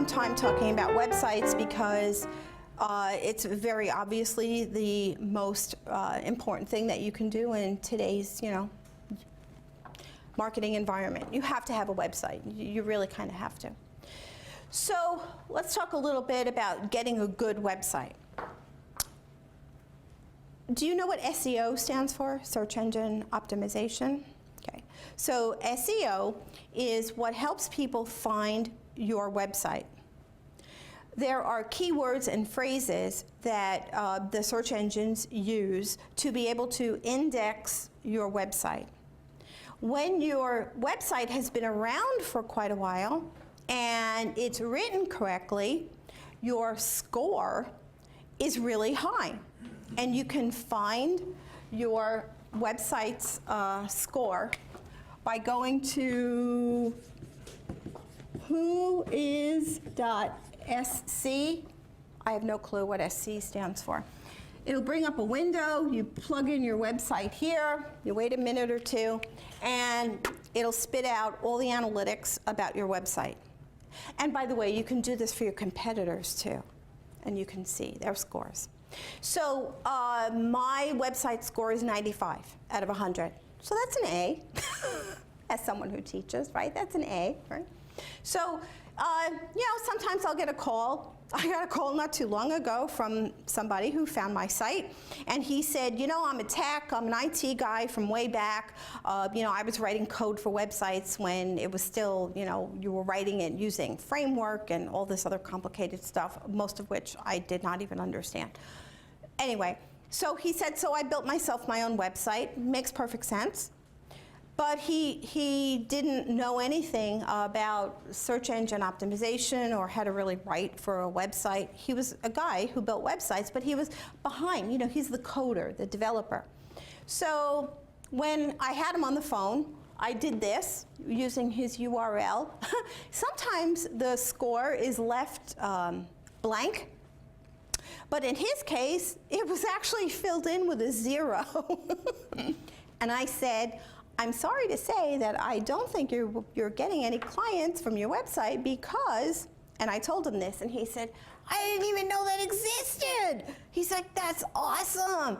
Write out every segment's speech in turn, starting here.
some time talking about websites because it's very obviously the most important thing that you can do in today's, marketing environment. You have to have a website. You really kind of have to. So let's talk a little bit about getting a good website. Do you know what SEO stands for? Search engine optimization. Okay. So SEO is what helps people find your website. There are keywords and phrases that the search engines use to be able to index your website. When your website has been around for quite a while and it's written correctly, your score is really high. And you can find your website's score by going to whois.sc. I have no clue what SC stands for. It'll bring up a window, you plug in your website here, you wait a minute or two, and it'll spit out all the analytics about your website. And by the way, you can do this for your competitors too, and you can see their scores. So my website score is 95 out of 100. So that's an A, as someone who teaches, right? That's an A, right? So, sometimes I'll get a call. I got a call not too long ago from somebody who found my site, and he said, I'm a tech, I'm an IT guy from way back. I was writing code for websites when it was still, you were writing it using framework and all this other complicated stuff, most of which I did not even understand. Anyway, so he said, so I built myself my own website. Makes perfect sense. But he didn't know anything about search engine optimization or how to really write for a website. He was a guy who built websites, but he was behind. He's the coder, the developer. So when I had him on the phone, I did this using his URL. Sometimes the score is left blank. But in his case, it was actually filled in with a 0. And I said, I'm sorry to say that I don't think you're getting any clients from your website because, and I told him this, and he said, I didn't even know that existed. He's like, that's awesome.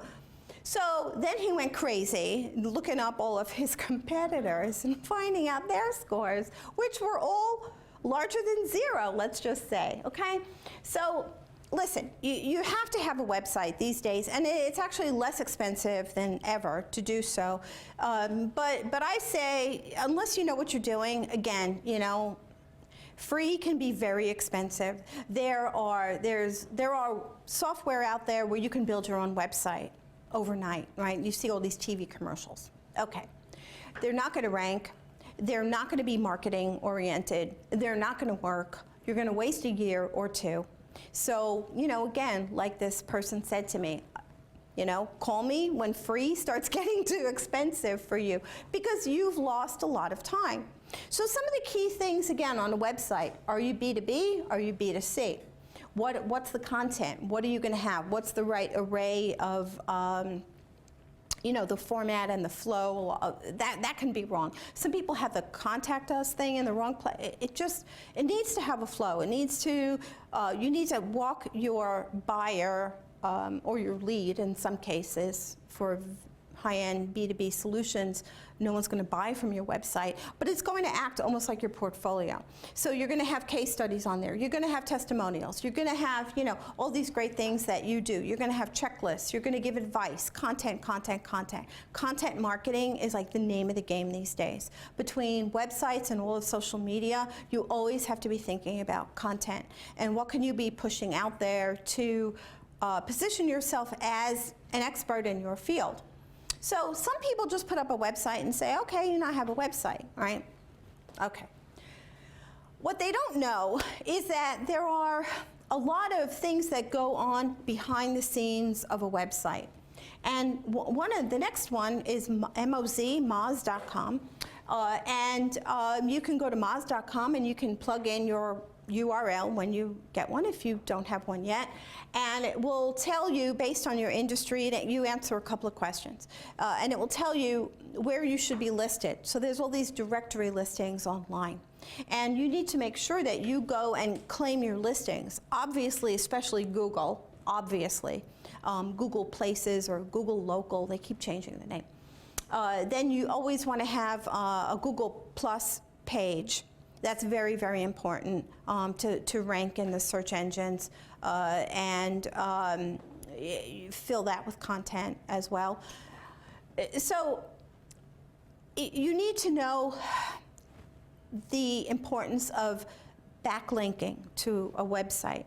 So then he went crazy, looking up all of his competitors and finding out their scores, which were all larger than 0, let's just say, okay? So listen, you have to have a website these days, and it's actually less expensive than ever to do so. But I say, unless you know what you're doing, again, free can be very expensive. There are software out there where you can build your own website overnight, right? You see all these TV commercials. Okay, they're not going to rank. They're not going to be marketing oriented. They're not going to work. You're going to waste a year or two. So, again, like this person said to me, call me when free starts getting too expensive for you because you've lost a lot of time. So some of the key things, again, on a website, are you B2B? Are you B2C? What's the content? What are you going to have? What's the right array of the format and the flow, that can be wrong. Some people have the contact us thing in the wrong place. It needs to have a flow. It needs to, you need to walk your buyer or your lead in some cases for high-end B2B solutions. No one's going to buy from your website, but it's going to act almost like your portfolio. So you're going to have case studies on there. You're going to have testimonials. You're going to have, all these great things that you do. You're going to have checklists. You're going to give advice, content. Content marketing is like the name of the game these days. Between websites and all of social media, you always have to be thinking about content and what can you be pushing out there to position yourself as an expert in your field. So some people just put up a website and say, okay, I have a website, right? Okay. What they don't know is that there are a lot of things that go on behind the scenes of a website. And the next one is Moz.com. You can go to Moz.com and you can plug in your URL when you get one, if you don't have one yet, and it will tell you, based on your industry, that you answer a couple of questions, and it will tell you where you should be listed. So there's all these directory listings online, and you need to make sure that you go and claim your listings. Obviously, especially Google, obviously, Google Places or Google Local, they keep changing the name. Then you always want to have a Google Plus page. That's very, very important to rank in the search engines, and fill that with content as well. So you need to know the importance of backlinking to a website.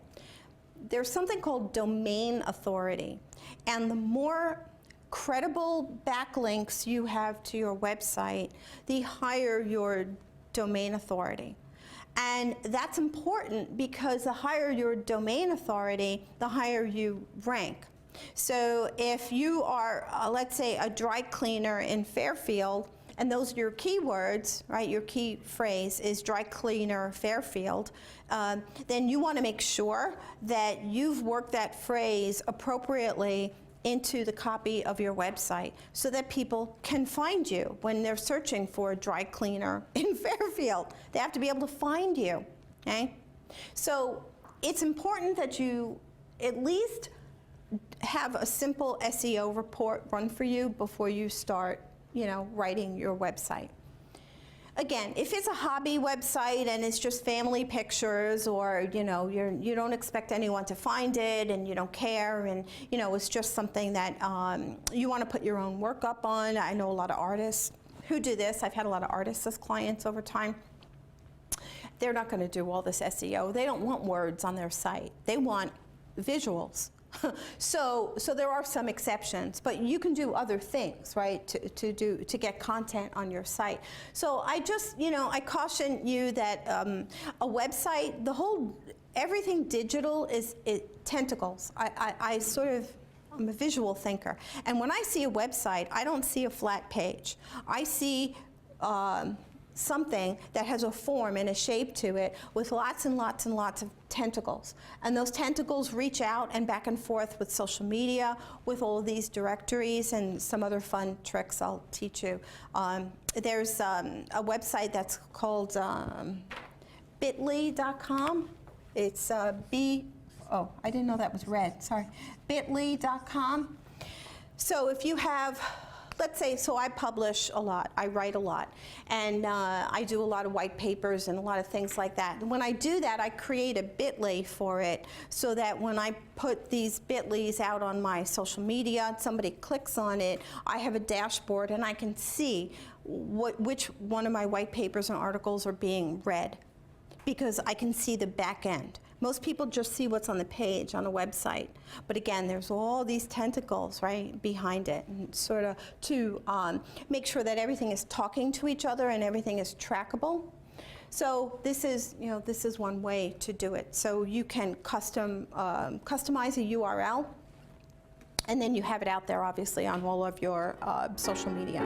There's something called domain authority, and the more credible backlinks you have to your website, the higher your domain authority. And that's important because the higher your domain authority, the higher you rank. So if you are, let's say, a dry cleaner in Fairfield, and those are your keywords, right? Your key phrase is dry cleaner Fairfield, then you want to make sure that you've worked that phrase appropriately into the copy of your website so that people can find you when they're searching for a dry cleaner in Fairfield. They have to be able to find you, okay? So it's important that you at least have a simple SEO report run for you before you start, writing your website. Again, if it's a hobby website and it's just family pictures, or you don't expect anyone to find it and you don't care, and it's just something that you want to put your own work up on. I know a lot of artists who do this. I've had a lot of artists as clients over time. They're not going to do all this SEO. They don't want words on their site. They want visuals. So there are some exceptions, but you can do other things, right, to get content on your site. So I just, I caution you that a website, everything digital is tentacles. I'm a visual thinker, and when I see a website, I don't see a flat page. I see something that has a form and a shape to it with lots and lots and lots of tentacles. And those tentacles reach out and back and forth with social media, with all of these directories, and some other fun tricks I'll teach you. There's a website that's called bit.ly.com. It's I didn't know that was red, sorry. bit.ly.com. So if you have, let's say, so I publish a lot, I write a lot, and I do a lot of white papers and a lot of things like that. And when I do that, I create a Bitly for it so that when I put these Bitlys out on my social media and somebody clicks on it, I have a dashboard and I can see which one of my white papers and articles are being read, because I can see the back end. Most people just see what's on the page on a website. But again, there's all these tentacles, right, behind it, and sort of to make sure that everything is talking to each other and everything is trackable. So this is one way to do it. So you can customize a URL, and then you have it out there, obviously, on all of your social media.